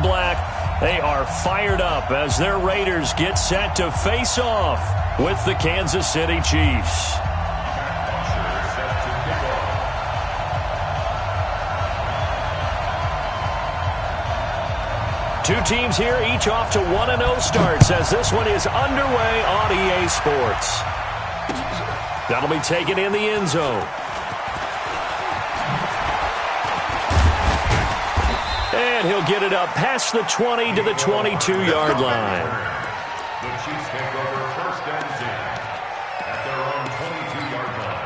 black. They are fired up as their Raiders get set to face off with the Kansas City Chiefs. Two teams here, each off to 1-0 starts as this one is underway on EA Sports. That'll be taken in the end zone. And he'll get it up past the 20 to the 22-yard line. The Chiefs take over first and 10 at their own 22-yard line.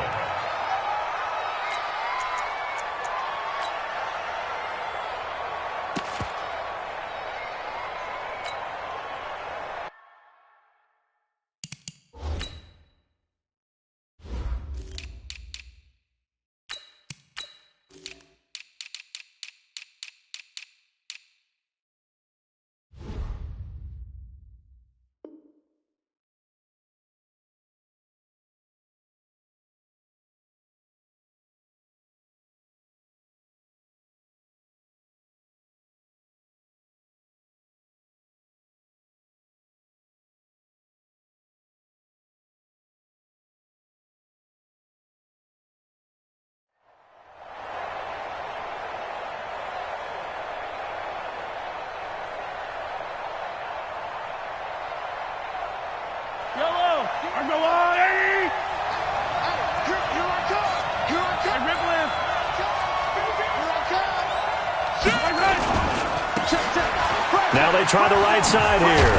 Now they try the right side here.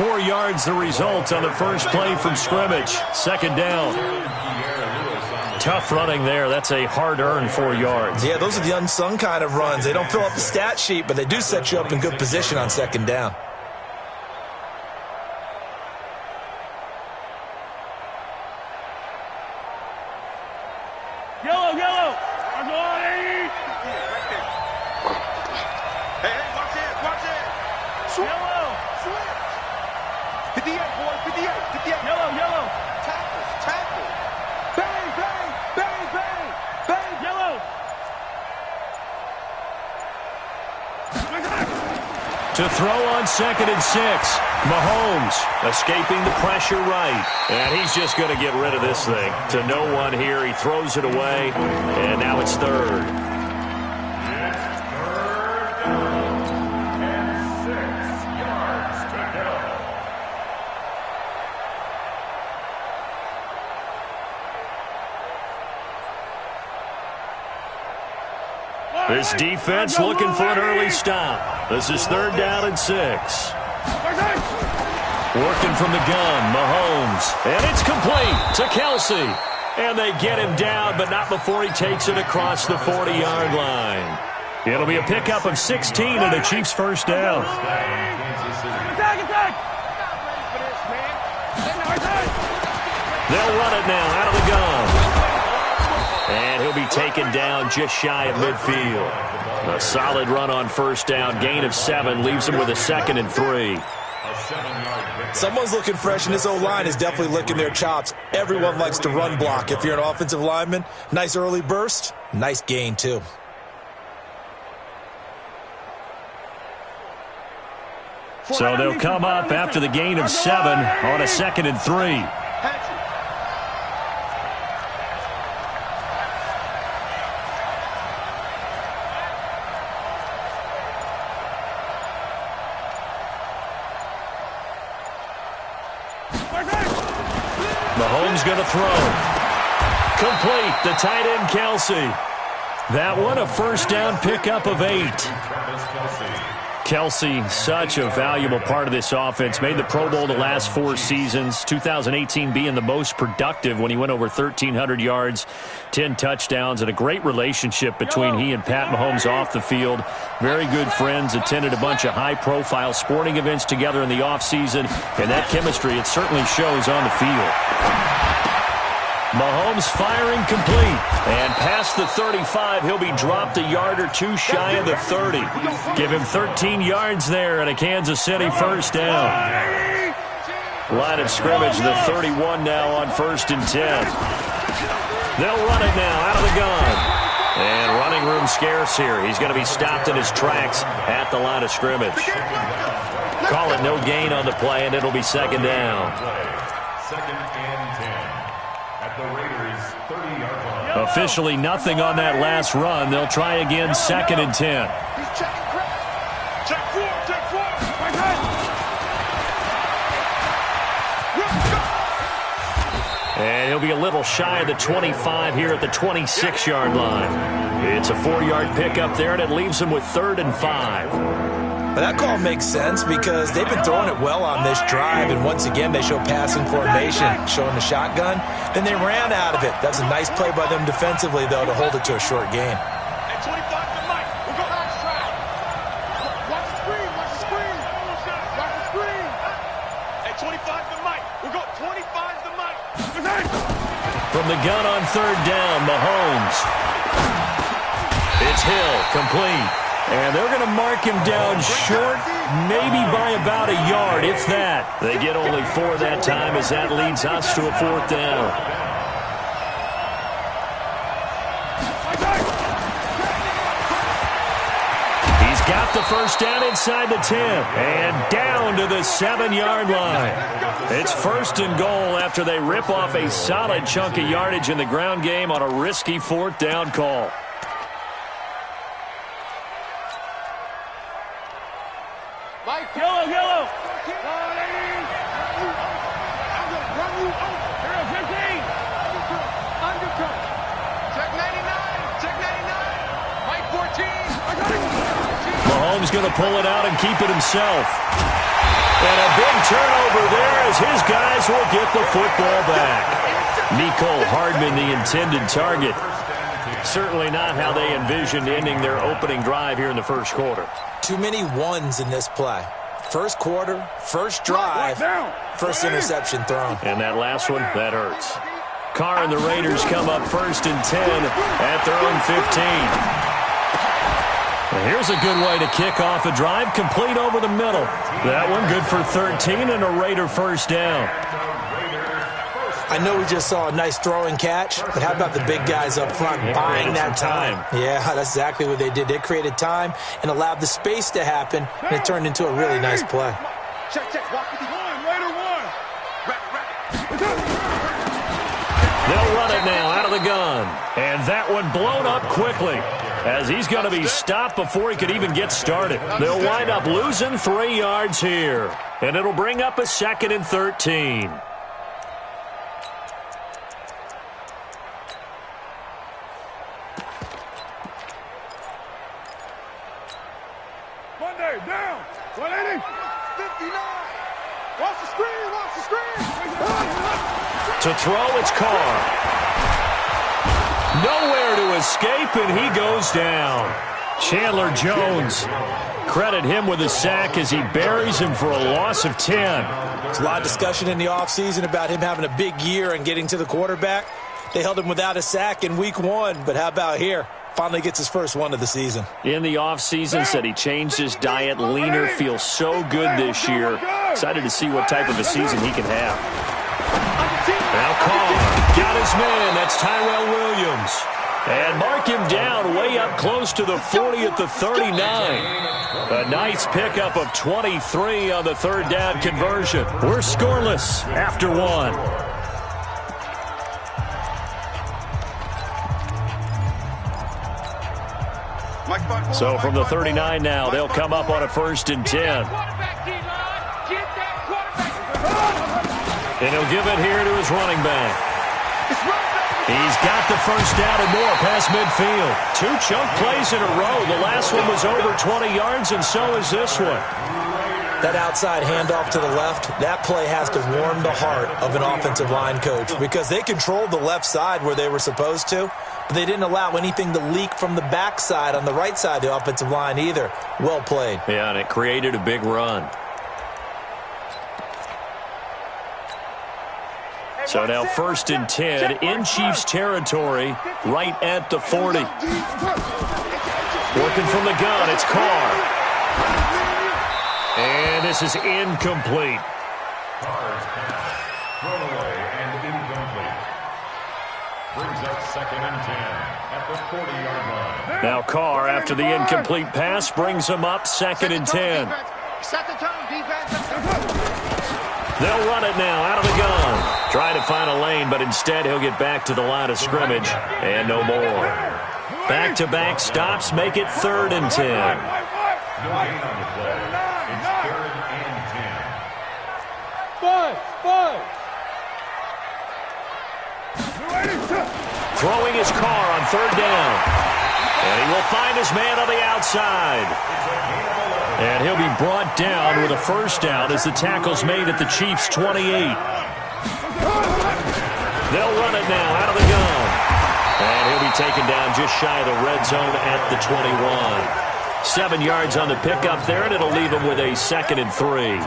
4 yards the result on the first play from scrimmage. Second down. Tough running there. That's a hard-earned 4 yards. Yeah, those are the unsung kind of runs. They don't fill up the stat sheet, but they do set you up in good position on second down. Yellow, yellow. Hey, watch it. Switch. Yellow. Switch. 58, boy, 58. Yellow. Tackle. Bang. Yellow. To throw on 2nd and 6. Mahomes escaping the pressure right. And he's just going to get rid of this thing. To no one here. He throws it away. And now it's third. This defense looking for an early stop. This is 3rd down and 6. Working from the gun, Mahomes. And it's complete to Kelsey. And they get him down, but not before he takes it across the 40-yard line. It'll be a pickup of 16 and a Chiefs first down. Attack. They'll run it now out of the gun. And he'll be taken down just shy of midfield. A solid run on first down. Gain of 7 leaves him with a 2nd and 3. Someone's looking fresh, and this O-line is definitely licking their chops. Everyone likes to run block. If you're an offensive lineman, nice early burst, nice gain too. So they'll come up after the gain of 7 on a 2nd and 3. Mahomes going to throw. Complete. The tight end, Kelsey. That one a first down pickup of 8. Kelsey, such a valuable part of this offense. Made the Pro Bowl the last 4 seasons. 2018 being the most productive when he went over 1,300 yards, 10 touchdowns, and a great relationship between he and Pat Mahomes off the field. Very good friends. Attended a bunch of high-profile sporting events together in the offseason. And that chemistry, it certainly shows on the field. Mahomes firing complete. And past the 35, he'll be dropped a yard or 2 shy of the 30. Give him 13 yards there and a Kansas City first down. Line of scrimmage, the 31 now on 1st and 10. They'll run it now out of the gun. And running room scarce here. He's going to be stopped in his tracks at the line of scrimmage. Call it no gain on the play, and it'll be second down. Second and 10 at the Raiders' 30-yard line. Officially nothing on that last run. They'll try again, second and 10. He's checking crack. Check four. Right hand. And he'll be a little shy of the 25 here at the 26-yard line. It's a 4-yard pickup there, and it leaves him with 3rd and 5. But that call makes sense because they've been throwing it well on this drive, and once again they show passing formation, showing the shotgun. Then they ran out of it. That's a nice play by them defensively, though, to hold it to a short gain. At 25 to Mike. We'll go last try. Watch the screen. Watch the screen. At 25 to Mike. We'll go 25 to Mike. From the gun on 3rd down, Mahomes. It's Hill, complete. And they're going to mark him down short, maybe by about a yard, if that. They get only 4 that time as that leads us to a 4th down. He's got the first down inside the 10 and down to the 7-yard line. It's 1st and goal after they rip off a solid chunk of yardage in the ground game on a risky 4th down call. Yellow. Check 99. Mike 14. Mahomes going to pull it out and keep it himself. And a big turnover there as his guys will get the football back. Mecole Hardman, the intended target. Certainly not how they envisioned ending their opening drive here in the first quarter. Too many ones in this play. First quarter, first drive, first interception thrown. And that last one, that hurts. Carr and the Raiders come up 1st and 10 at their own 15. Well, here's a good way to kick off a drive, complete over the middle. That one good for 13 and a Raider first down. I know we just saw a nice throwing catch, but how about the big guys up front buying that time? Yeah, that's exactly what they did. They created time and allowed the space to happen, and it turned into a really nice play. Check. Walk with the Raider 1. They'll run it now out of the gun. And that one blown up quickly as he's going to be stopped before he could even get started. They'll wind up losing 3 yards here. And it'll bring up a 2nd and 13. Down. 180. 59. Watch the screen. To throw, it's Carr. Nowhere to escape, and he goes down. Chandler Jones. Credit him with a sack as he buries him for a loss of 10. There's a lot of discussion in the offseason about him having a big year and getting to the quarterback. They held him without a sack in week 1, but how about here? Finally gets his first one of the season. In the offseason, said he changed his diet, leaner, feels so good this year. Excited to see what type of a season he can have. Now Carr got his man. That's Tyrell Williams. And mark him down way up close to the 40 at the 39. A nice pickup of 23 on the 3rd down conversion. We're scoreless after 1. So from the 39 now, they'll come up on a 1st and 10. And he'll give it here to his running back. He's got the first down and more past midfield. 2 chunk plays in a row. The last one was over 20 yards, and so is this one. That outside handoff to the left, that play has to warm the heart of an offensive line coach because they controlled the left side where they were supposed to, but they didn't allow anything to leak from the backside on the right side of the offensive line either. Well played. Yeah, and it created a big run. So now 1st and 10 in Chiefs territory, right at the 40. Working from the gun, it's Carr. And this is incomplete. Carr's pass, thrown away and incomplete. Brings up 2nd and 10. at the 40-yard line. Now Carr, after the incomplete pass, brings him up 2nd and 10. Set the tone, defense. They'll run it now out of the gun. Trying to find a lane, but instead he'll get back to the line of scrimmage and no more. Back-to-back stops make it 3rd and 10. No gain on the play. It's 3rd and 10. Throwing his car on 3rd down. And he will find his man on the outside. And he'll be brought down with a 1st down as the tackle's made at the Chiefs' 28. They'll run it now out of the gun. And he'll be taken down just shy of the red zone at the 21. 7 yards on the pickup there, and it'll leave him with a 2nd and 3.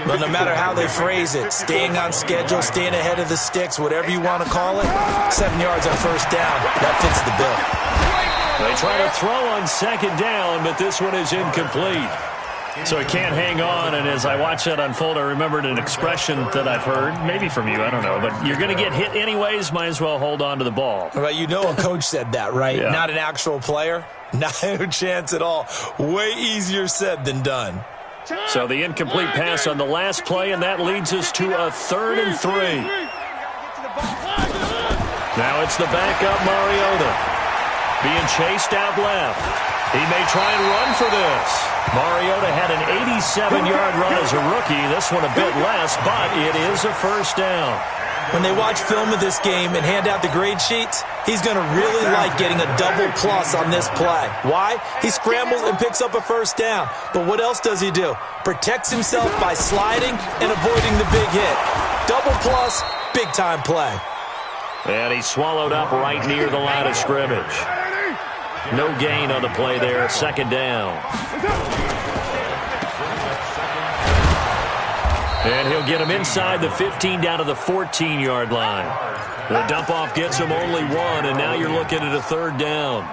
But no matter how they phrase it, staying on schedule, staying ahead of the sticks, whatever you want to call it, 7 yards on 1st down, that fits the bill. They try to throw on 2nd down, but this one is incomplete. So he can't hang on, and as I watch that unfold, I remembered an expression that I've heard, maybe from you, I don't know, but you're going to get hit anyways, might as well hold on to the ball. Well, you know a coach said that, right? Yeah. Not an actual player? Not a chance at all. Way easier said than done. So the incomplete pass on the last play, and that leads us to a 3rd and 3. Now it's the backup Mariota being chased out left. He may try and run for this. Mariota had an 87-yard run as a rookie. This one a bit less, but it is a 1st down. When they watch film of this game and hand out the grade sheets, he's going to really like getting a double plus on this play. Why? He scrambles and picks up a 1st down. But what else does he do? Protects himself by sliding and avoiding the big hit. Double plus, big-time play. And he swallowed up right near the line of scrimmage. No gain on the play there, 2nd down. And he'll get him inside the 15 down to the 14-yard line. The dump-off gets him only 1, and now you're looking at a 3rd down.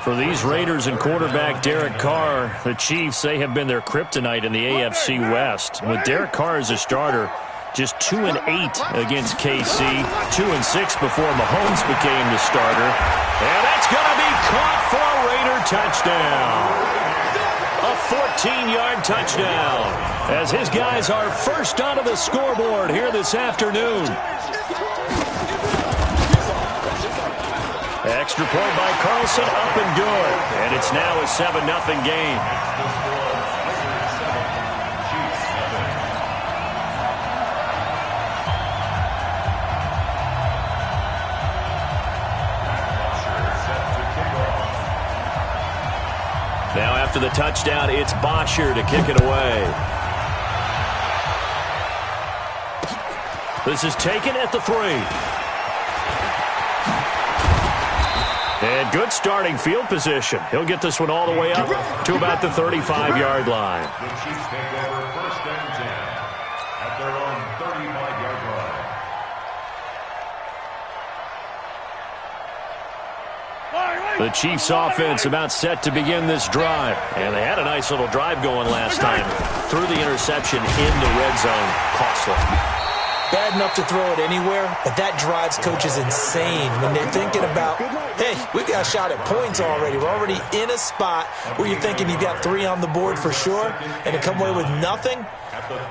For these Raiders and quarterback Derek Carr, the Chiefs, they have been their kryptonite in the AFC West. With Derek Carr as a starter, just 2-8 against KC, 2-6 before Mahomes became the starter. And that's going to be caught for a Raider touchdown. A 14-yard touchdown as his guys are first onto the scoreboard here this afternoon. Extra point by Carlson, up and good. And it's now a 7-0 game. Now after the touchdown, it's Bosher to kick it away. This is taken at the 3. And good starting field position. He'll get this one all the way up to about the 35-yard line. The Chiefs take over 1st and 10 at their own 35-yard line. The Chiefs offense about set to begin this drive. And they had a nice little drive going last time. Threw the interception in the red zone. Costly. Bad enough to throw it anywhere, but that drives coaches insane when they're thinking about, hey, we got a shot at points already. We're already in a spot where you're thinking you got 3 on the board for sure, and to come away with nothing,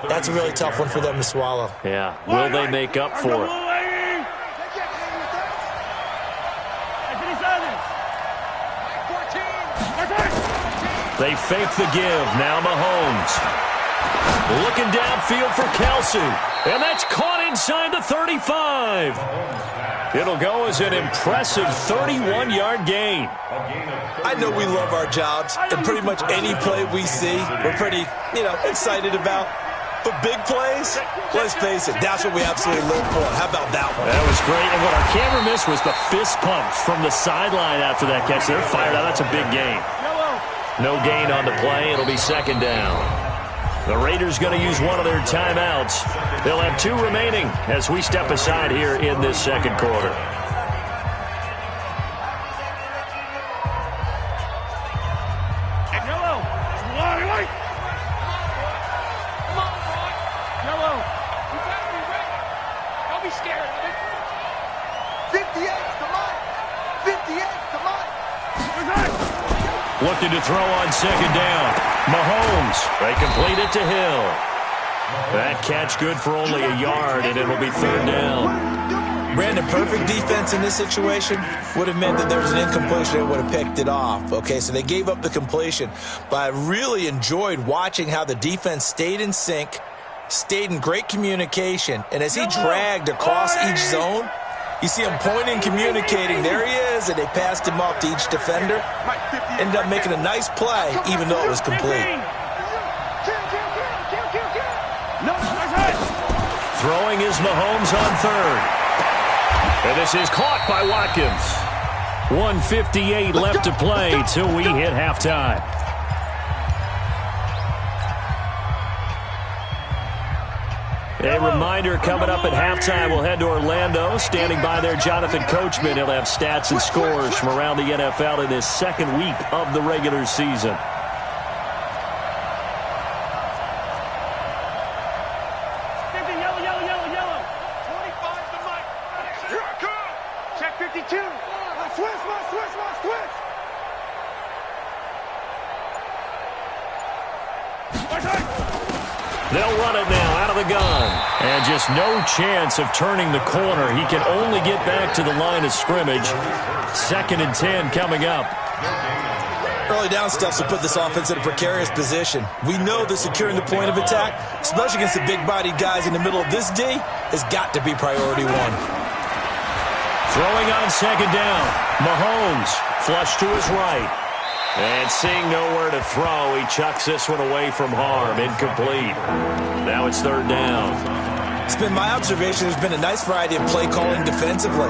that's a really tough one for them to swallow. Yeah. Will they make up for it? They fake the give. Now Mahomes. Looking downfield for Kelsey. And that's caught inside the 35. It'll go as an impressive 31-yard gain. I know we love our jobs, and pretty much any play we see, we're pretty, excited about. But big plays, let's face it, that's what we absolutely live for. How about that one? That was great. And what our camera missed was the fist pump from the sideline after that catch. They're fired out. That's a big gain. No gain on the play. It'll be 2nd down. The Raiders going to use one of their timeouts. They'll have 2 remaining as we step aside here in this 2nd quarter. Looking to throw on second down. Mahomes. They complete it to Hill. That catch good for only a yard, and it'll be third down. Brandon, perfect defense in this situation would have meant that there was an incompletion and would have picked it off. Okay, so they gave up the completion. But I really enjoyed watching how the defense stayed in sync, stayed in great communication, and as he dragged across each zone, you see him pointing, communicating. There he is, and they passed him off to each defender. Ended up making a nice play, even though it was complete. Throwing is Mahomes on third. And this is caught by Watkins. 1:58 left to play till we hit halftime. A reminder, coming up at halftime, we'll head to Orlando. Standing by there, Jonathan Coachman. He'll have stats and scores from around the NFL in his second week of the regular season. They'll run it now out of the gun. And just no chance of turning the corner. He can only get back to the line of scrimmage. 2nd and 10 coming up. Early down stuff will put this offense in a precarious position. We know that securing the point of attack, especially against the big-bodied guys in the middle of this D, has got to be priority one. Throwing on second down. Mahomes flush to his right. And seeing nowhere to throw, he chucks this one away from harm. Incomplete. Now it's third down. It's been my observation there's been a nice variety of play calling defensively.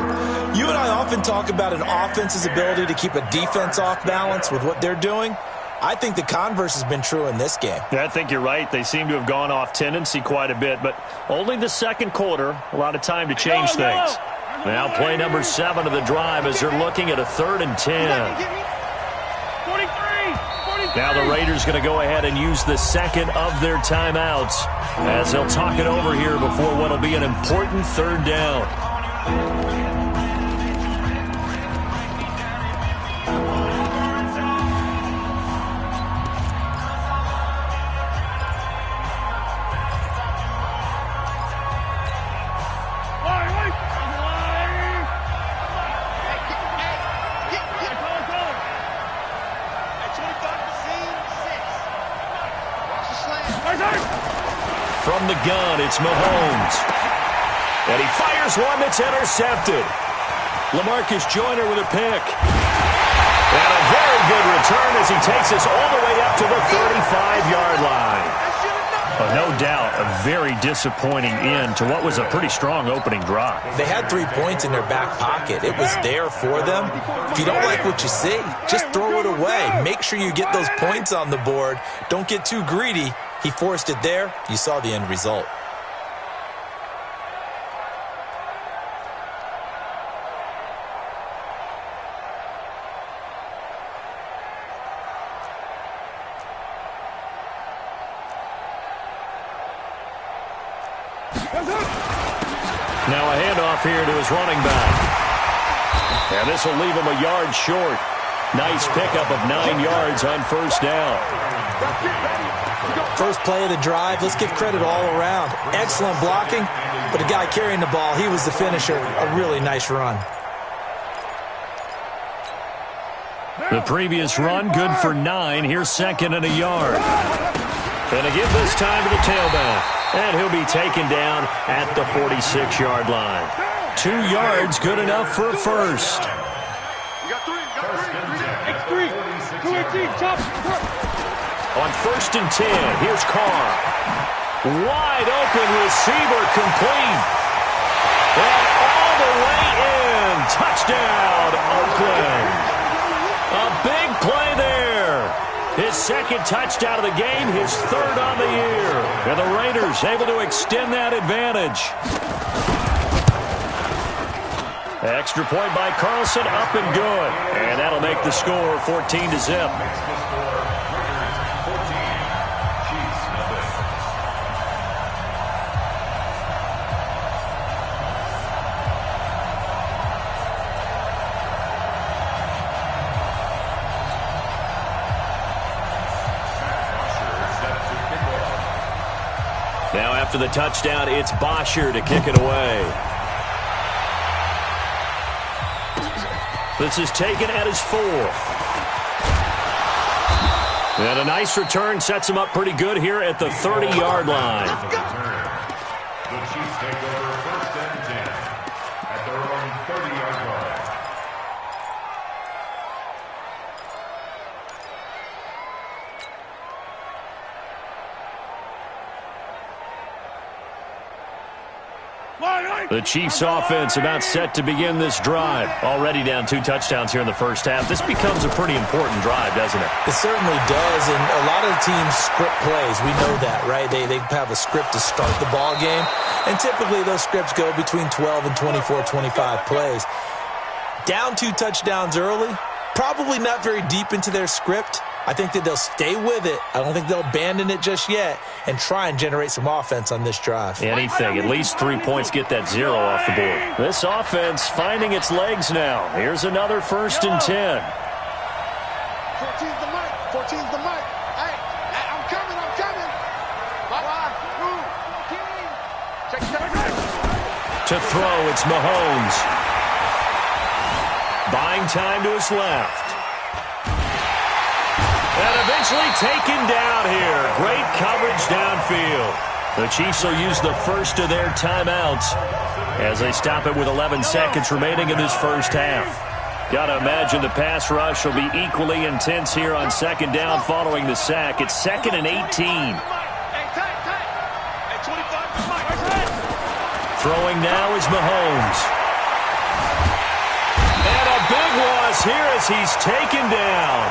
You and I often talk about an offense's ability to keep a defense off balance with what they're doing. I think the converse has been true in this game. Yeah, I think you're right. They seem to have gone off tendency quite a bit, but only the second quarter. A lot of time to change things. Now play number 7 of the drive as they're looking at a 3rd and 10. Now the Raiders going to go ahead and use the second of their timeouts as they'll talk it over here before what will be an important third down. From the gun, it's Mahomes. And he fires one that's intercepted. LaMarcus Joyner with a pick. And a very good return as he takes us all the way up to the 35-yard line. No doubt, a very disappointing end to what was a pretty strong opening drive. They had 3 points in their back pocket. It was there for them. If you don't like what you see, just throw it away. Make sure you get those points on the board. Don't get too greedy. He forced it there. You saw the end result. Now a handoff here to his running back. And this will leave him a yard short. Nice pickup of 9 yards on first down. First play of the drive, let's give credit all around. Excellent blocking, but the guy carrying the ball, he was the finisher. A really nice run. The previous run, good for 9. Here's 2nd and a yard. And to give this time to the tailback. And he'll be taken down at the 46-yard line. 2 yards, good enough for a first. On 1st and 10, here's Carr. Wide open receiver complete. And all the way in. Touchdown, Oakland. A big play there. His 2nd touchdown of the game, his 3rd on the year. And the Raiders able to extend that advantage. Extra point by Carlson, up and good. And that'll make the score 14-0. Now after the touchdown, it's Bosher to kick it away. This is taken at his 4th. And a nice return sets him up pretty good here at the 30-yard line. The Chiefs take over 1st and 10 at their own 30-yard line. The Chiefs offense about set to begin this drive. Already down 2 touchdowns here in the first half. This becomes a pretty important drive, doesn't it? It certainly does, and a lot of teams script plays. We know that, right? They have a script to start the ball game, and typically those scripts go between 12 and 24, 25 plays. Down 2 touchdowns early, probably not very deep into their script. I think that they'll stay with it. I don't think they'll abandon it just yet and try and generate some offense on this drive. Anything. At least 3 points get that 0 off the board. This offense finding its legs now. Here's another 1st and 10. 14's the mic. 14's the mic. Hey, I'm coming. Bye-bye. Check. To throw, it's Mahomes. Buying time to his left. And eventually taken down here. Great coverage downfield. The Chiefs will use the first of their timeouts as they stop it with 11 seconds remaining in this first half. Got to imagine the pass rush will be equally intense here on 2nd down following the sack. It's 2nd and 18. Throwing now is Mahomes. And a big loss here as he's taken down.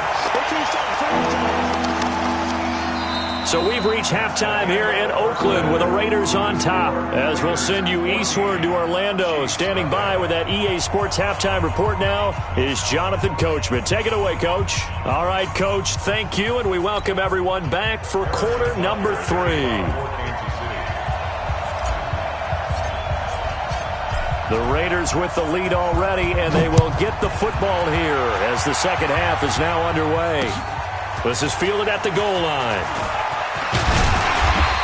So we've reached halftime here in Oakland with the Raiders on top. As we'll send you eastward to Orlando. Standing by with that EA Sports halftime report now is Jonathan Coachman. Take it away, Coach. All right, Coach, thank you, and we welcome everyone back for quarter number 3. The Raiders with the lead already, and they will get the football here as the second half is now underway. This is fielded at the goal line.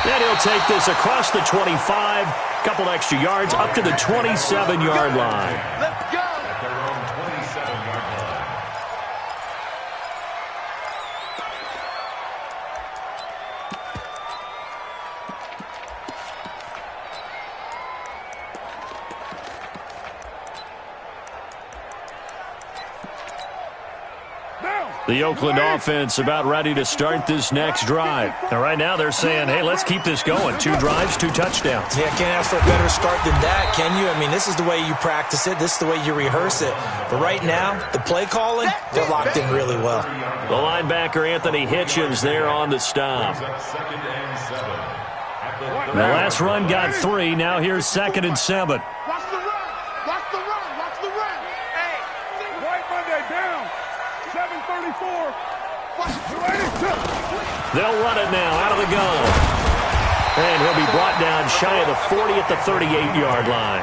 And he'll take this across the 25, couple extra yards up to the 27-yard line. Let's go. At their own 27-yard line. The Oakland offense about ready to start this next drive. And right now they're saying, hey, let's keep this going. 2 drives, 2 touchdowns. Yeah, can't ask for a better start than that, can you? I mean, this is the way you practice it. This is the way you rehearse it. But right now, the play calling, they're locked in really well. The linebacker, Anthony Hitchens, there on the stop. The last run got 3. Now here's 2nd and 7. Watch the run. Hey, White Monday down. 7:34. They'll run it now out of the gun. And he'll be brought down shy of the 40 at the 38-yard line.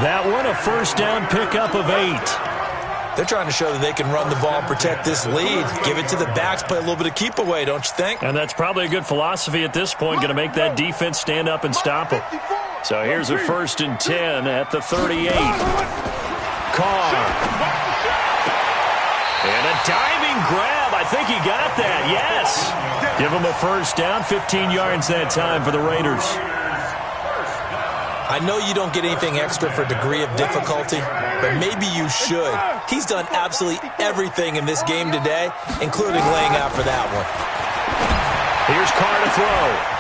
That one, a first down pickup of 8. They're trying to show that they can run the ball and protect this lead. Give it to the backs, play a little bit of keep away, don't you think? And that's probably a good philosophy at this point, going to make that defense stand up and stop them. So here's a 1st and 10 at the 38. Carr. And a diving grab. I think he got that. Yes. Give him a first down. 15 yards that time for the Raiders. I know you don't get anything extra for degree of difficulty, but maybe you should. He's done absolutely everything in this game today, including laying out for that one. Here's Carr to throw.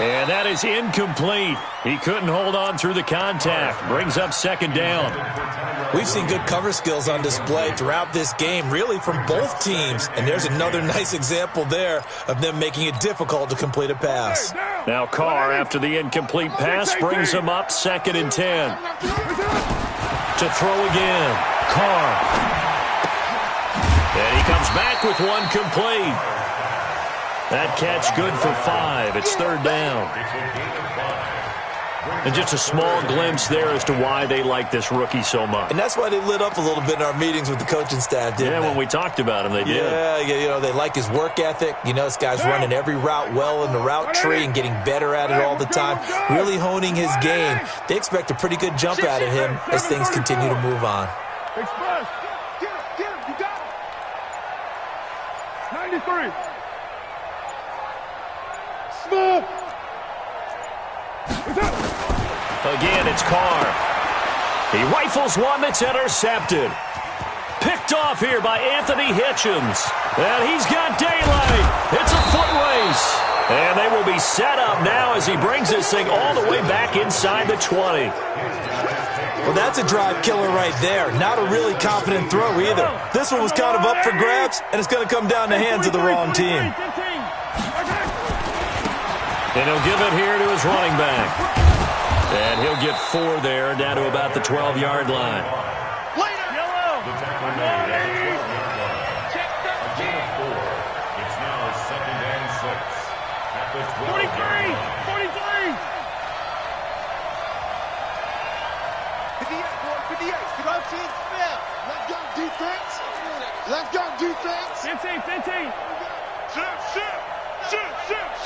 And that is incomplete. He couldn't hold on through the contact. Brings up 2nd down. We've seen good cover skills on display throughout this game, really from both teams. And there's another nice example there of them making it difficult to complete a pass. Now Carr, after the incomplete pass, brings him up 2nd and 10. To throw again. Carr. And he comes back with one complete. That catch good for 5. It's 3rd down. And just a small glimpse there as to why they like this rookie so much. And that's why they lit up a little bit in our meetings with the coaching staff, didn't they? When we talked about him, they did. Yeah, you know, they like his work ethic. You know, this guy's running every route well in the route tree and getting better at it all the time, really honing his game. They expect a pretty good jump out of him as things continue to move on. Express. Get him, you got him. 93. Small. Again, it's Carr. He rifles one that's intercepted. Picked off here by Anthony Hitchens. And he's got daylight. It's a foot race. And they will be set up now as he brings this thing all the way back inside the 20. Well, that's a drive killer right there. Not a really confident throw either. This one was kind of up for grabs, and it's going to come down the hands of the wrong team. And he'll give it here to his running back. And he'll get 4 there, down to about the 12-yard line. The tackle made at the 12-yard line. A gain of 4. It's now 2nd and 6 at the 12-yard line. 43. 58, 58. 13 spell. Let's go defense. Let's go defense. 15.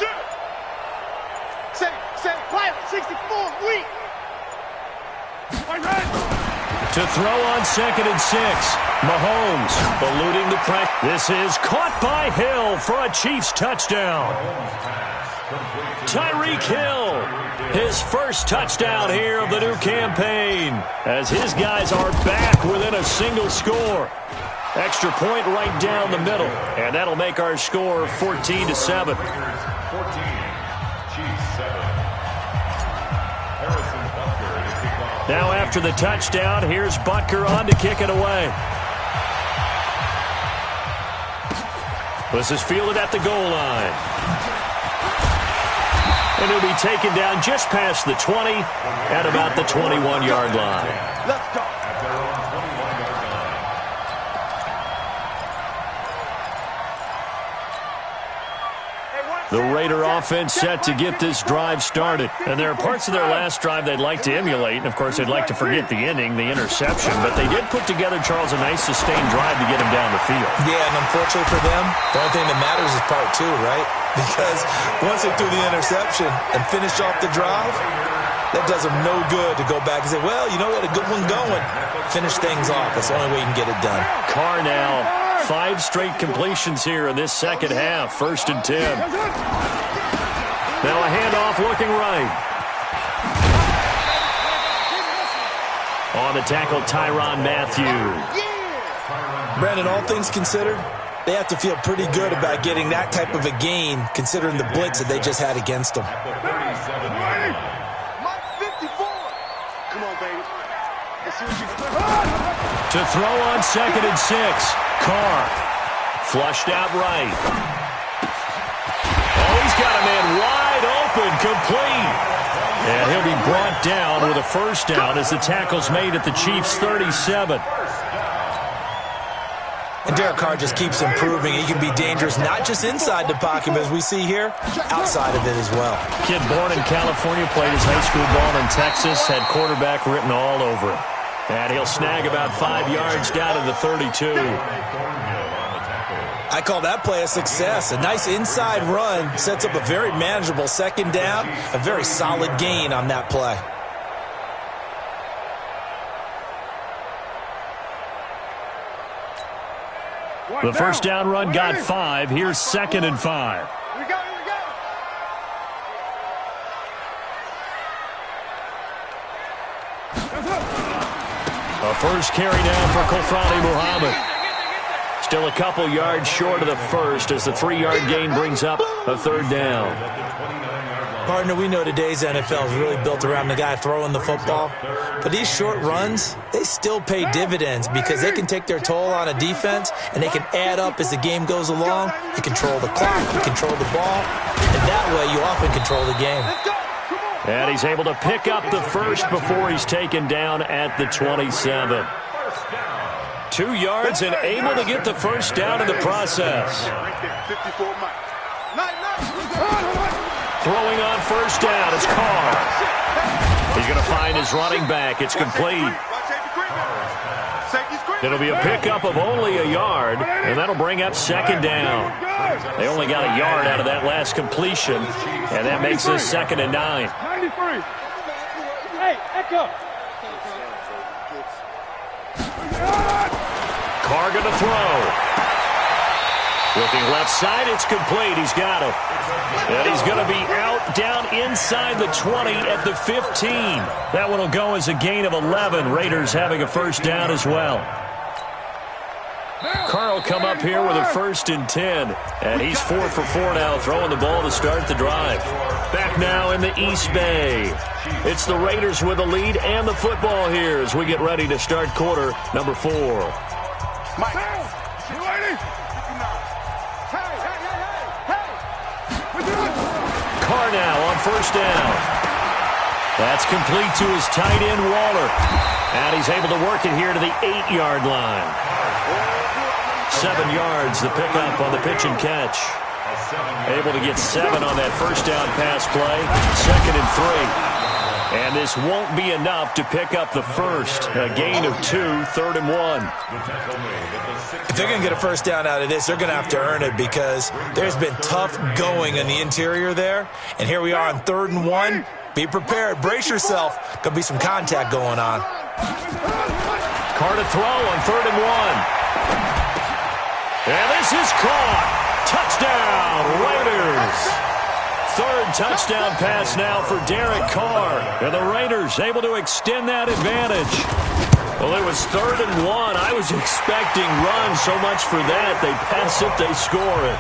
Shoot. Set, fire, 64, weak. To throw on 2nd and 6. Mahomes eluding the pressure. This is caught by Hill for a Chiefs touchdown. Tyreek Hill, his first touchdown here of the new campaign, as his guys are back within a single score. Extra point right down the middle, and that'll make our score 14-7. 14. Now after the touchdown, here's Butker on to kick it away. This is fielded at the goal line. And he'll be taken down just past the 20 at about the 21-yard line. Let's go. At their own 21-yard line. The Raider offense set to get this drive started. And there are parts of their last drive they'd like to emulate. And, of course, they'd like to forget the ending, the interception. But they did put together, Charles, a nice sustained drive to get him down the field. Yeah, and unfortunately for them, the only thing that matters is part 2, right? Because once they threw the interception and finished off the drive, that does them no good to go back and say, well, you know what, a good one going. Finish things off. That's the only way you can get it done. Carr now. 5 straight completions here in this second half. 1st and 10. Now a handoff looking right. On the tackle, Tyrann Mathieu. Brandon, all things considered, they have to feel pretty good about getting that type of a gain, considering the blitz that they just had against them. Mike 54. Come on, baby. Let's see what you can. To throw on 2nd and 6. Carr flushed out right. Oh, he's got a man wide open, complete. And he'll be brought down with a first down as the tackle's made at the Chiefs' 37. And Derek Carr just keeps improving. He can be dangerous not just inside the pocket, but as we see here, outside of it as well. Kid born in California, played his high school ball in Texas, had quarterback written all over him. And he'll snag about 5 yards down to the 32. I call that play a success. A nice inside run sets up a very manageable second down, a very solid gain on that play. The first down run got 5. Here's 2nd and 5. We go. A first carry now for Kofrani Muhammad. Still a couple yards short of the first as the 3-yard gain brings up a 3rd down. Partner, we know today's NFL is really built around the guy throwing the football. But these short runs, they still pay dividends because they can take their toll on a defense and they can add up as the game goes along. You control the clock, you control the ball, and that way you often control the game. And he's able to pick up the first before he's taken down at the 27. 2 yards and able to get the first down in the process. Throwing on first down is Carr. He's going to find his running back. It's complete. It'll be a pickup of only a yard, and that'll bring up second down. They only got a yard out of that last completion, and that makes this 2nd and 9. 93. Hey, Echo. Carr going to throw. Looking left side, it's complete. He's got him. And he's going to be out down inside the 20 at the 15. That one will go as a gain of 11. Raiders having a first down as well. Carr will come up here with a 1st and 10. And he's 4 for 4 now, throwing the ball to start the drive. Back now in the East Bay. It's the Raiders with the lead and the football here as we get ready to start quarter number 4. Mike, you ready? Carr now on first down. That's complete to his tight end, Waller. And he's able to work it here to the 8-yard line. 7 yards, the pickup on the pitch and catch. Able to get 7 on that first down pass play. 2nd and 3. And this won't be enough to pick up the first. A gain of 2, 3rd and 1. If they're going to get a first down out of this, they're going to have to earn it because there's been tough going in the interior there. And here we are on 3rd and 1. Be prepared. Brace yourself. Going to be some contact going on. Carr to throw on 3rd and 1. And this is caught. Touchdown, Raiders. 3rd touchdown pass now for Derek Carr. And the Raiders able to extend that advantage. Well, it was 3rd and 1. I was expecting runs, so much for that. They pass it, they score it.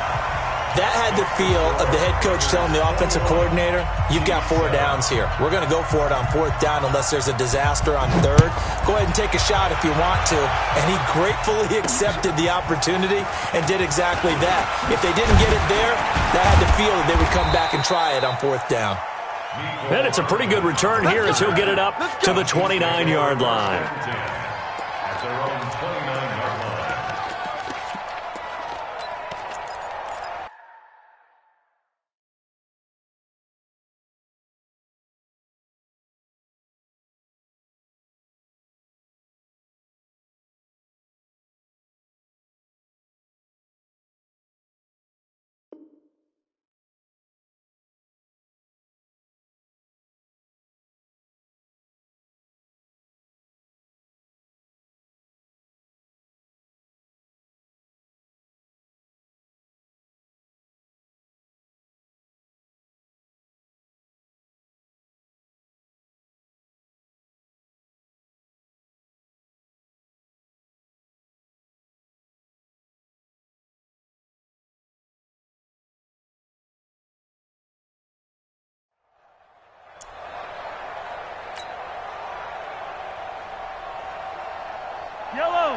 That had the feel of the head coach telling the offensive coordinator, you've got 4 downs here. We're going to go for it on 4th down unless there's a disaster on 3rd. Go ahead and take a shot if you want to. And he gratefully accepted the opportunity and did exactly that. If they didn't get it there, that had the feel that they would come back and try it on 4th down. And it's a pretty good return here as he'll get it up to the 29-yard line. At their own 29-yard line.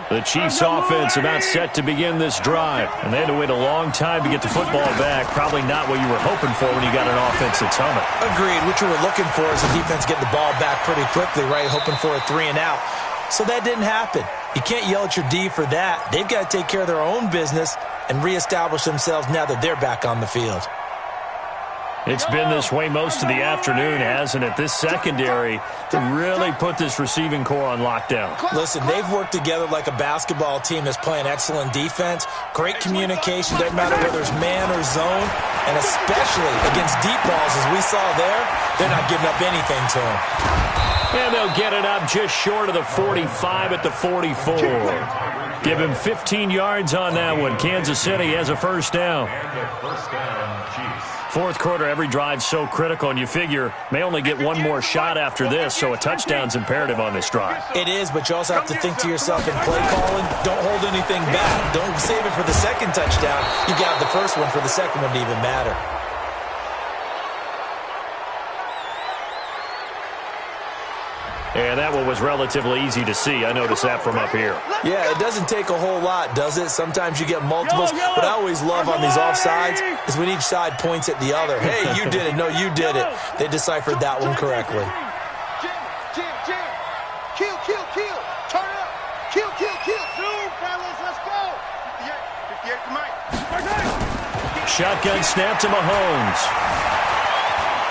The Chiefs offense about set to begin this drive. And they had to wait a long time to get the football back. Probably not what you were hoping for when you got an offense that's humming. Agreed. What you were looking for is the defense getting the ball back pretty quickly, right? Hoping for a 3 and out. So that didn't happen. You can't yell at your D for that. They've got to take care of their own business and reestablish themselves now that they're back on the field. It's been this way most of the afternoon, hasn't it? This secondary really put this receiving core on lockdown. Listen, they've worked together like a basketball team that's playing excellent defense. Great communication, doesn't matter whether it's man or zone. And especially against deep balls, as we saw there, they're not giving up anything to them. And they'll get it up just short of the 45 at the 44. Give him 15 yards on that one. Kansas City has a first down. Fourth quarter, every drive so critical, and you figure may only get one more shot after this, so a touchdown's imperative on this drive. It is, but you also have to think to yourself in play calling, don't hold anything back. Don't save it for the second touchdown. You got the first one for the second one to even matter. And that one was relatively easy to see. I noticed that from up here. Yeah, it doesn't take a whole lot, does it? Sometimes you get multiples. What I always love on these offsides is when each side points at the other. Hey, you did it. No, you did it. They deciphered that one correctly. Jim. Kill. Turn up. Kill. Zoom, fellas. Let's go. 58 to Mike. Shotgun snap to Mahomes.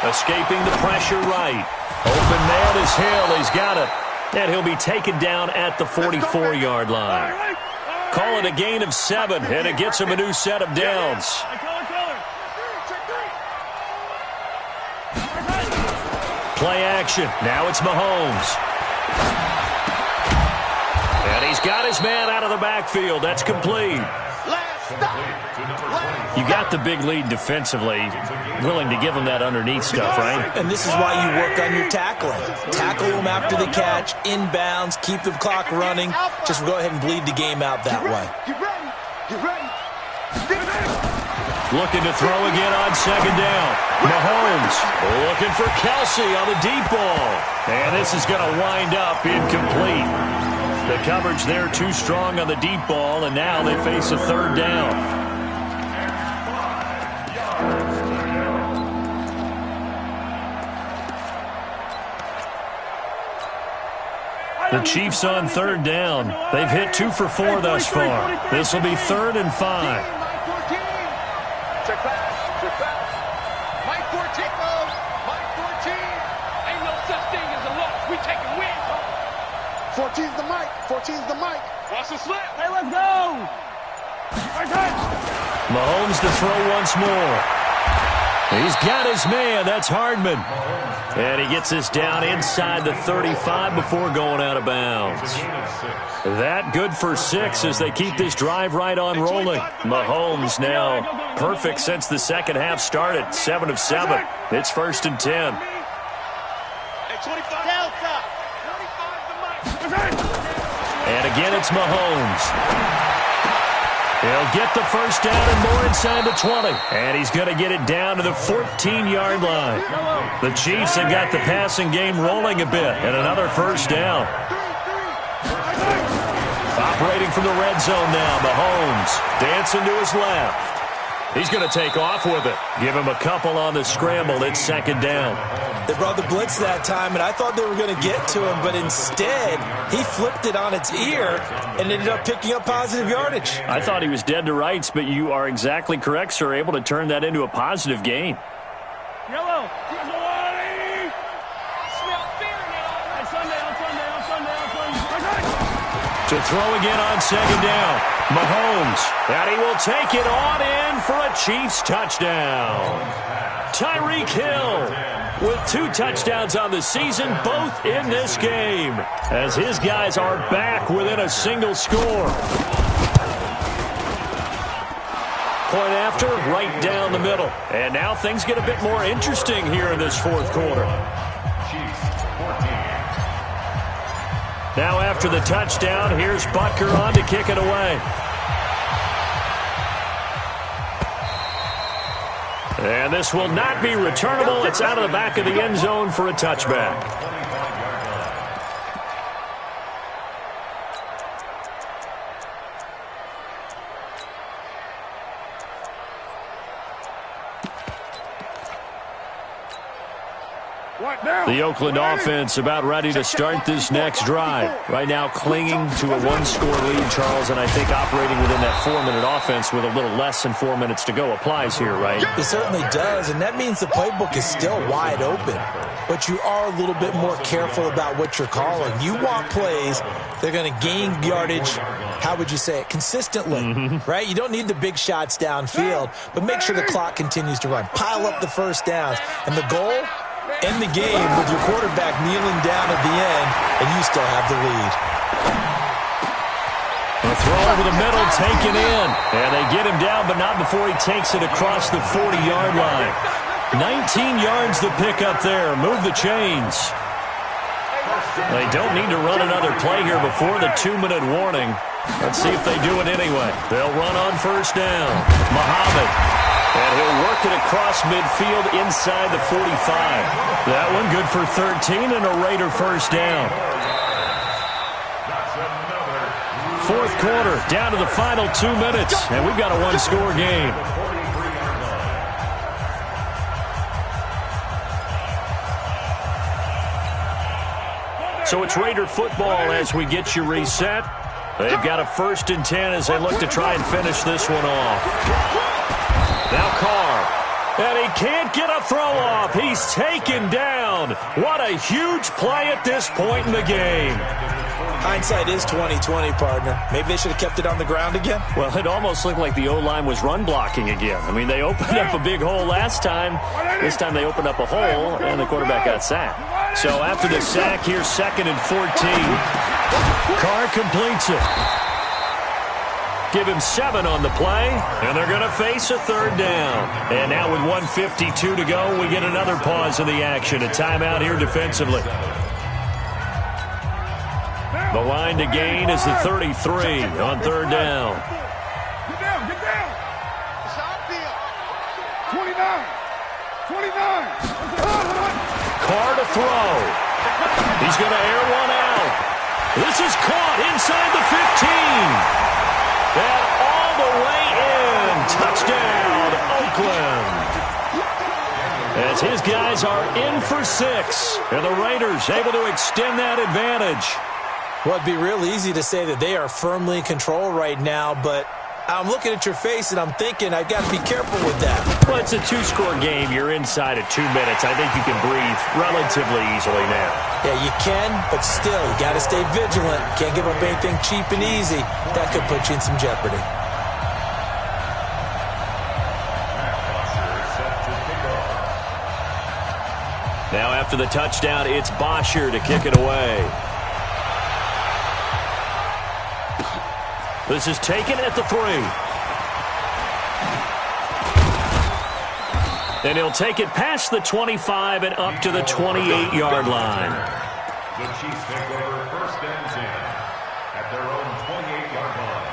Escaping the pressure right. Open man is Hill. He's got it. And he'll be taken down at the 44-yard line. Call it a gain of 7, and it gets him a new set of downs. Play action. Now it's Mahomes. And he's got his man out of the backfield. That's complete. You got the big lead defensively, willing to give him that underneath stuff, right? And this is why you work on your tackling. Tackle them after the catch, inbounds, keep the clock running. Just go ahead and bleed the game out that way. Looking to throw again on second down. Mahomes looking for Kelsey on the deep ball. And this is going to wind up incomplete. The coverage there too strong on the deep ball, and now they face a third down. The Chiefs on third down. They've hit 2 for 4 thus far. This will be 3rd and 5. Check pass. Mike 14. Mike 14. Ain't no such thing as a loss. We taking wins. 14's the mic. 14's the mic. Watch the slip. Hey, let's go. Mahomes to throw once more. He's got his man. That's Hardman. And he gets this down inside the 35 before going out of bounds. That good for 6 as they keep this drive right on rolling. Mahomes now perfect since the second half started. 7 of 7. It's 1st and 10. And again, it's Mahomes. He'll get the first down and more inside the 20. And he's going to get it down to the 14-yard line. The Chiefs have got the passing game rolling a bit. And another first down. Operating from the red zone now, Mahomes dancing to his left. He's going to take off with it. Give him a couple on the scramble. It's 2nd down. They brought the blitz that time, and I thought they were going to get to him, but instead, he flipped it on its ear and ended up picking up positive yardage. I thought he was dead to rights, but you are exactly correct, sir. Able to turn that into a positive gain. Yellow. To throw again on 2nd down. Mahomes. And he will take it on in for a Chiefs touchdown. Tyreek Hill with 2 touchdowns on the season, both in this game, as his guys are back within a single score. Point after, right down the middle. And now things get a bit more interesting here in this 4th quarter. Now after the touchdown, here's Butker on to kick it away. And this will not be returnable. It's out of the back of the end zone for a touchback. The Oakland offense about ready to start this next drive. Right now clinging to a 1-score lead, Charles, and I think operating within that 4-minute offense with a little less than 4 minutes to go applies here, right? It certainly does, and that means the playbook is still wide open. But you are a little bit more careful about what you're calling. You want plays that are going to gain yardage, how would you say it, consistently, right? You don't need the big shots downfield, but make sure the clock continues to run. Pile up the first downs, and the goal, end the game with your quarterback kneeling down at the end, and you still have the lead. A throw over the middle, taken in. And they get him down, but not before he takes it across the 40-yard line. 19 yards to pick up there. Move the chains. They don't need to run another play here before the 2-minute warning. Let's see if they do it anyway. They'll run on first down. Muhammad. And he'll work it across midfield inside the 45. That one good for 13 and a Raider first down. 4th quarter, down to the final 2 minutes, and we've got a 1-score game. So it's Raider football as we get you reset. They've got a 1st and 10 as they look to try and finish this one off. Now Carr. And he can't get a throw off. He's taken down. What a huge play at this point in the game. Hindsight is 20/20, partner. Maybe they should have kept it on the ground again. Well, it almost looked like the O-line was run blocking again. I mean, they opened up a big hole last time. This time they opened up a hole, and the quarterback got sacked. So after the sack, here's 2nd and 14. Carr completes it. Give him 7 on the play, and they're going to face a 3rd down. And now with 1:52 to go, we get another pause in the action. A timeout here defensively. The line to gain is the 33 on 3rd down. Get down, get down. It's outfield. 29. Carr to throw. He's going to air one out. This is caught inside the 15. And all the way in. Touchdown, Oakland. As his guys are in for 6. And the Raiders able to extend that advantage. Well, it'd be real easy to say that they are firmly in control right now, but I'm looking at your face and I'm thinking I've got to be careful with that. Well, it's a 2-score game. You're inside at 2 minutes. I think you can breathe relatively easily now. Yeah, you can, but still, you got to stay vigilant. Can't give up anything cheap and easy. That could put you in some jeopardy. Now after the touchdown, it's Bosher to kick it away. This is taken at the 3. And he'll take it past the 25 and up to the 28-yard line. The Chiefs take over 1st and 10 at their own 28-yard line.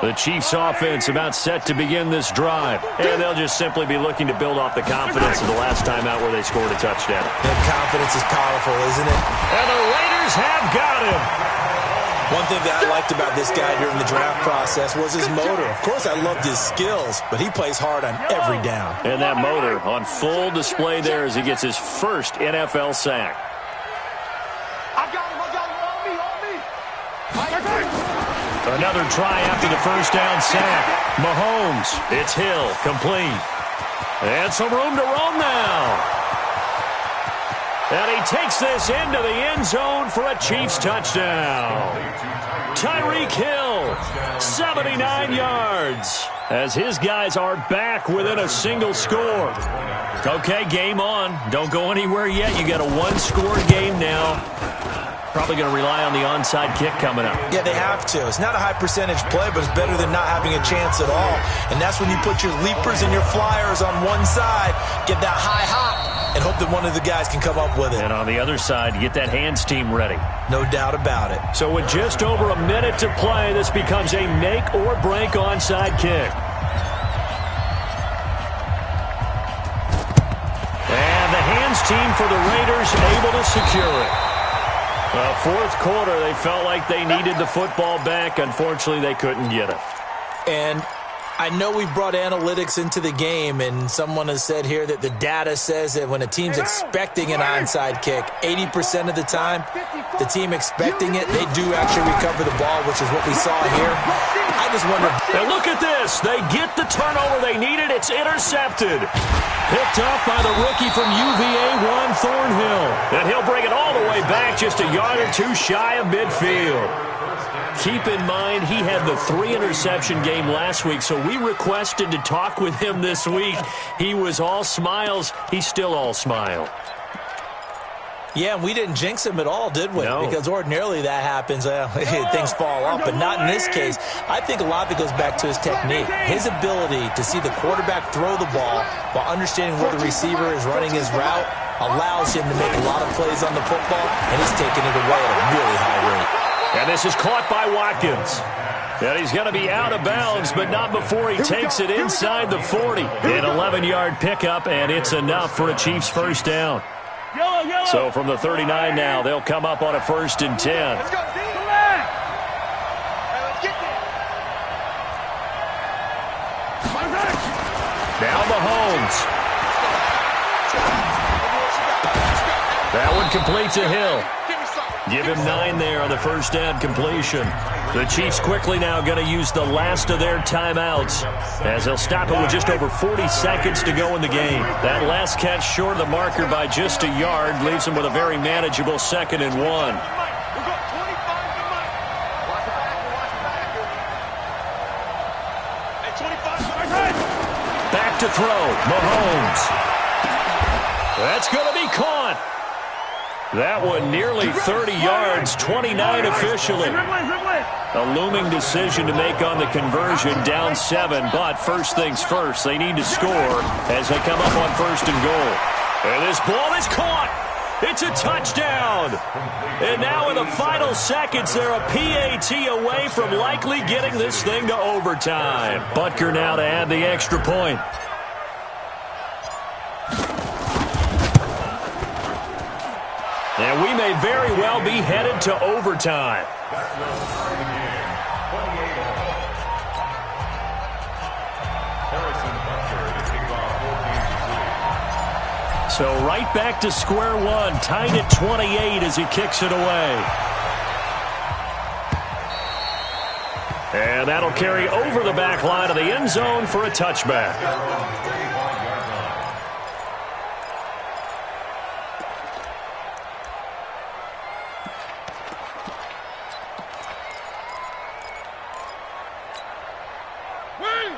The Chiefs offense about set to begin this drive. And they'll just simply be looking to build off the confidence of the last time out where they scored a touchdown. That confidence is powerful, isn't it? And the Raiders have got him. One thing that I liked about this guy during the draft process was his motor. Of course, I loved his skills, but he plays hard on every down. And that motor on full display there as he gets his first NFL sack. I got him, on me. Another try after the first down sack. Mahomes, it's Hill, complete. And some room to roam now. And he takes this into the end zone for a Chiefs touchdown. Tyreek Hill, 79 yards, as his guys are back within a single score. Okay, game on. Don't go anywhere yet. You got a 1-score game now. Probably going to rely on the onside kick coming up. Yeah, they have to. It's not a high percentage play, but it's better than not having a chance at all. And that's when you put your leapers and your flyers on one side, get that high hop, and hope that one of the guys can come up with it. And on the other side, get that hands team ready. No doubt about it. So with just over a minute to play, this becomes a make or break onside kick. And the hands team for the Raiders able to secure it. Well, 4th quarter, they felt like they needed the football back. Unfortunately, they couldn't get it. And I know we brought analytics into the game, and someone has said here that the data says that when a team's expecting an onside kick, 80% of the time, the team expecting it, they do actually recover the ball, which is what we saw here. I just wonder. Now look at this. They get the turnover they needed. It's intercepted. Picked up by the rookie from UVA, Juan Thornhill. And he'll bring it all the way back just a yard or two shy of midfield. Keep in mind, he had the 3-interception game last week, so we requested to talk with him this week. He was all smiles. He's still all smile. Yeah, and we didn't jinx him at all, did we? No. Because ordinarily that happens. Things fall off, but not in this case. I think a lot of it goes back to his technique. His ability to see the quarterback throw the ball while understanding where the receiver is running his route allows him to make a lot of plays on the football, and he's taking it away at a really high rate. And this is caught by Watkins. And he's going to be out of bounds, but not before he takes it inside the 40. An 11-yard pickup, and it's enough for a Chiefs first down. So from the 39 now, they'll come up on a 1st and 10. Let's go, D. Let's get there. Now Mahomes. That one complete to Hill. Give me something. Give him 9 there on the first down completion. The Chiefs quickly now going to use the last of their timeouts as they'll stop it with just over 40 seconds to go in the game. That last catch short of the marker by just a yard leaves them with a very manageable 2nd and 1. Back to throw. Mahomes. That's going to be caught. That one nearly 30 yards, 29 officially. A looming decision to make on the conversion, down 7. But first things first, they need to score as they come up on 1st and goal. And this ball is caught. It's a touchdown. And now in the final seconds, they're a PAT away from likely getting this thing to overtime. Butker now to add the extra point. And we may very well be headed to overtime. So right back to square one, tied at 28 as he kicks it away. And that'll carry over the back line of the end zone for a touchback.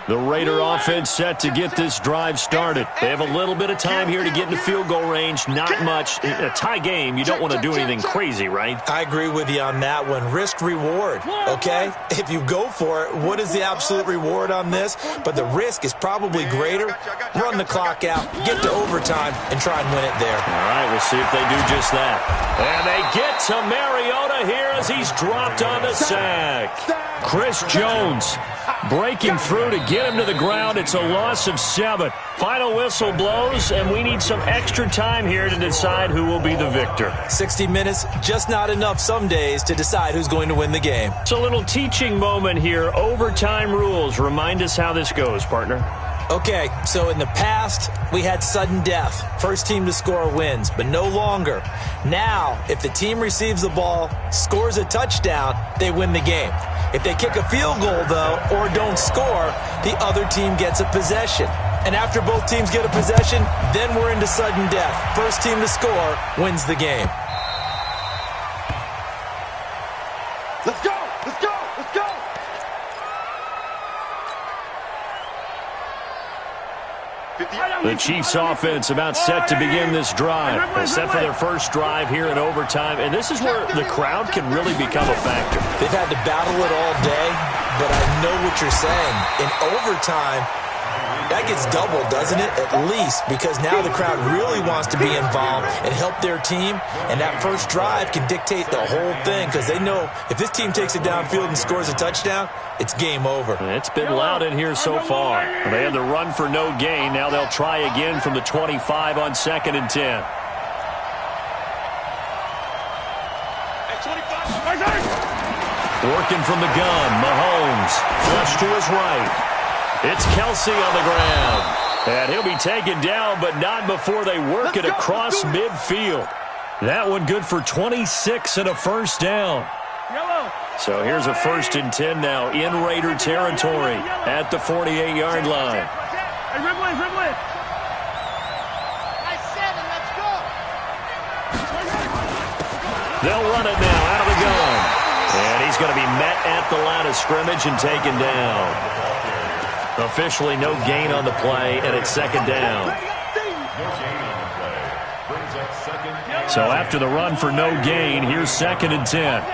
The Raider offense set to get this drive started. They have a little bit of time here to get into field goal range. Not much. In a tie game, you don't want to do anything crazy, right? I agree with you on that one. Risk-reward, okay? If you go for it, what is the absolute reward on this? But the risk is probably greater. Run the clock out, get to overtime, and try and win it there. All right, we'll see if they do just that. And they get to Mariota here as he's dropped on the sack. Chris Jones breaking through to get him to the ground. It's a loss of 7. Final whistle blows, and we need some extra time here to decide who will be the victor. 60 minutes, just not enough some days to decide who's going to win the game. It's a little teaching moment here. Overtime rules. Remind us how this goes, partner. Okay, so in the past, we had sudden death. First team to score wins, but no longer. Now, if the team receives the ball, scores a touchdown, they win the game. If they kick a field goal, though, or don't score, the other team gets a possession. And after both teams get a possession, then we're into sudden death. First team to score wins the game. Let's go! Let's go! Let's go! The Chiefs offense about set to begin this drive. They're set for their first drive here in overtime, and this is where the crowd can really become a factor. They've had to battle it all day, but I know what you're saying. In overtime, that gets doubled, doesn't it? At least, because now the crowd really wants to be involved and help their team, and that first drive can dictate the whole thing because they know if this team takes it downfield and scores a touchdown, it's game over. It's been loud in here so far. They had the run for no gain. Now they'll try again from the 25 on 2nd and 10. Working from the gun, Mahomes. Flush to his right. It's Kelsey on the ground. And he'll be taken down, but not before they work it across midfield. That one good for 26 and a first down. So here's a 1st and 10 now in Raider territory at the 48-yard line. They'll run it now out of the gun. And he's going to be met at the line of scrimmage and taken down. Officially no gain on the play, and it's 2nd down. So after the run for no gain, here's 2nd and 10.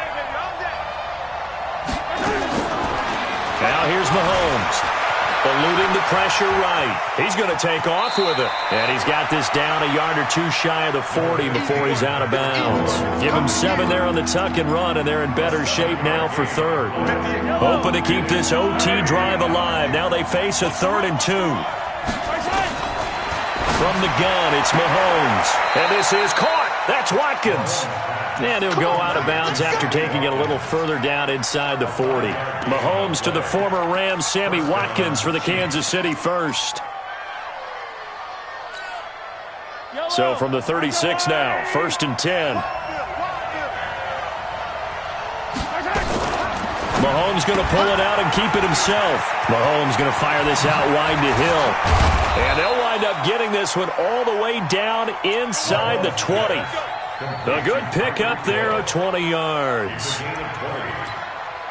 Now here's Mahomes. Eluding the pressure right. He's going to take off with it. And he's got this down a yard or two shy of the 40 before he's out of bounds. Give him 7 there on the tuck and run, and they're in better shape now for 3rd. Hoping to keep this OT drive alive. Now they face a 3rd and 2. From the gun, it's Mahomes. And this is caught. That's Watkins. And he'll go out of bounds after taking it a little further down inside the 40. Mahomes to the former Rams, Sammy Watkins for the Kansas City first. So from the 36 now, 1st and 10. Mahomes going to pull it out and keep it himself. Mahomes going to fire this out wide to Hill. And they'll wind up getting this one all the way down inside the 20. A good pickup there of 20 yards.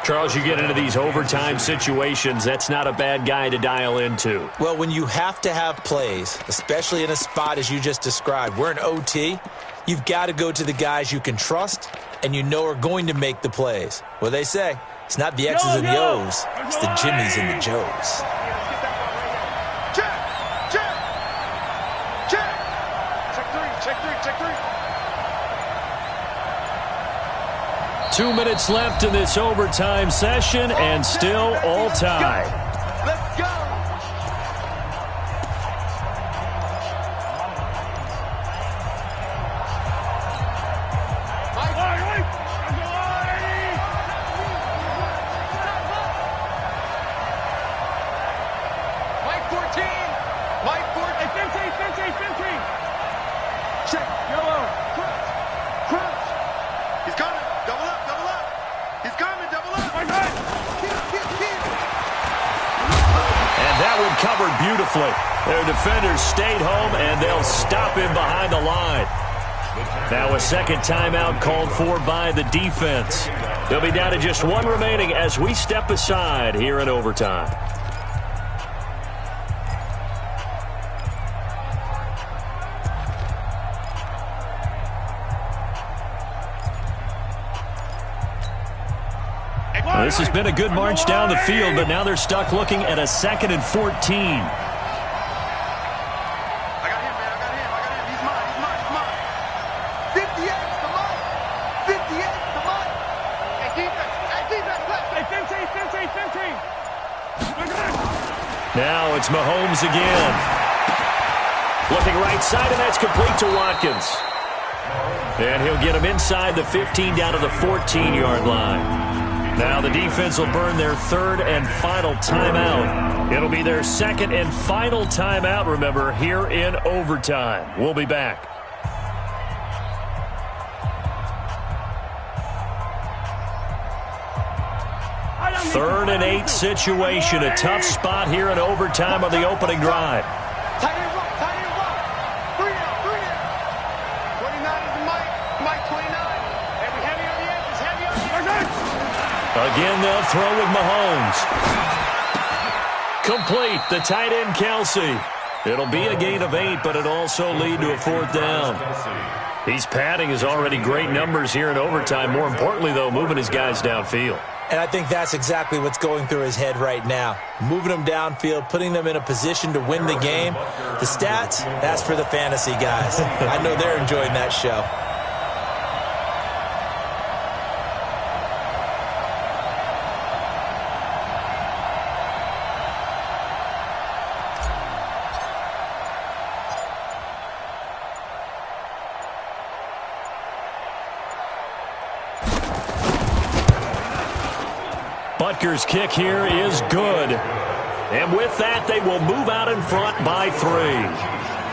Charles, you get into these overtime situations, that's not a bad guy to dial into. Well, when you have to have plays, especially in a spot as you just described, we're in OT, you've got to go to the guys you can trust and you know are going to make the plays. What they say, it's not the X's and the O's, it's the Jimmies and the Joes. Check three. 2 minutes left in this overtime session, and still all tied. Let's go. Mike 14. Fenty. Check. Yellow. Crunch. He's coming. Double up. He's coming. Double up. And that one covered beautifully. Their defenders stayed home, and they'll stop him behind the line. Now a second timeout called for by the defense. They'll be down to just one remaining as we step aside here in overtime. This has been a good march down the field, but now they're stuck looking at a 2nd and 14. I got him, man. He's mine. 58 to Mike. 58 to Mike. Hey, defense. Fenty. Now it's Mahomes again. Looking right side, and that's complete to Watkins. And he'll get him inside the 15 down to the 14-yard line. Now the defense will burn their third and final timeout. It'll be their second and final timeout, remember, here in overtime. We'll be back. 3rd and 8 situation. A tough spot here in overtime on the opening drive. Tight end rock. 3 out. 29 is Mike 29. Heavy on the edges. Again, they'll throw with Mahomes. Complete, the tight end, Kelsey. It'll be a gain of 8, but it'll also lead to a 4th down. He's padding his already great numbers here in overtime. More importantly, though, moving his guys downfield. And I think that's exactly what's going through his head right now. Moving them downfield, putting them in a position to win the game. The stats, that's for the fantasy guys. I know they're enjoying that show. Butker's kick here is good. And with that, they will move out in front by 3.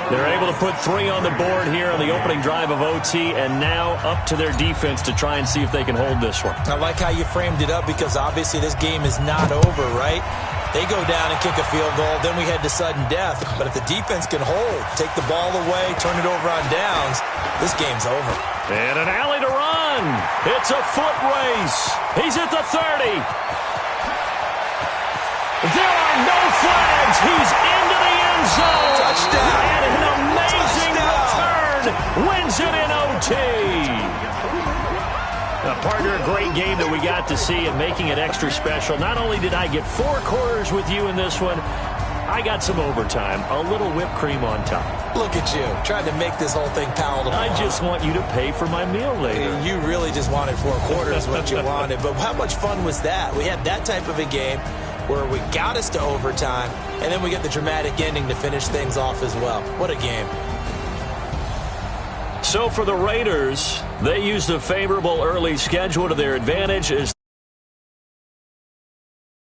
They're able to put 3 on the board here on the opening drive of OT, and now up to their defense to try and see if they can hold this one. I like how you framed it up because obviously this game is not over, right? They go down and kick a field goal, then we head to sudden death. But if the defense can hold, take the ball away, turn it over on downs, this game's over. And an alley to run. It's a foot race. He's at the 30. There are no flags. He's into the end zone. Touchdown. And an amazing return wins it in OT. Partner, a great game that we got to see and making it extra special. Not only did I get 4 quarters with you in this one, I got some overtime, a little whipped cream on top. Look at you, trying to make this whole thing palatable. I just want you to pay for my meal later. You really just wanted 4 quarters what you wanted. But how much fun was that? We had that type of a game where we got us to overtime, and then we get the dramatic ending to finish things off as well. What a game. So for the Raiders, they used a favorable early schedule to their advantage as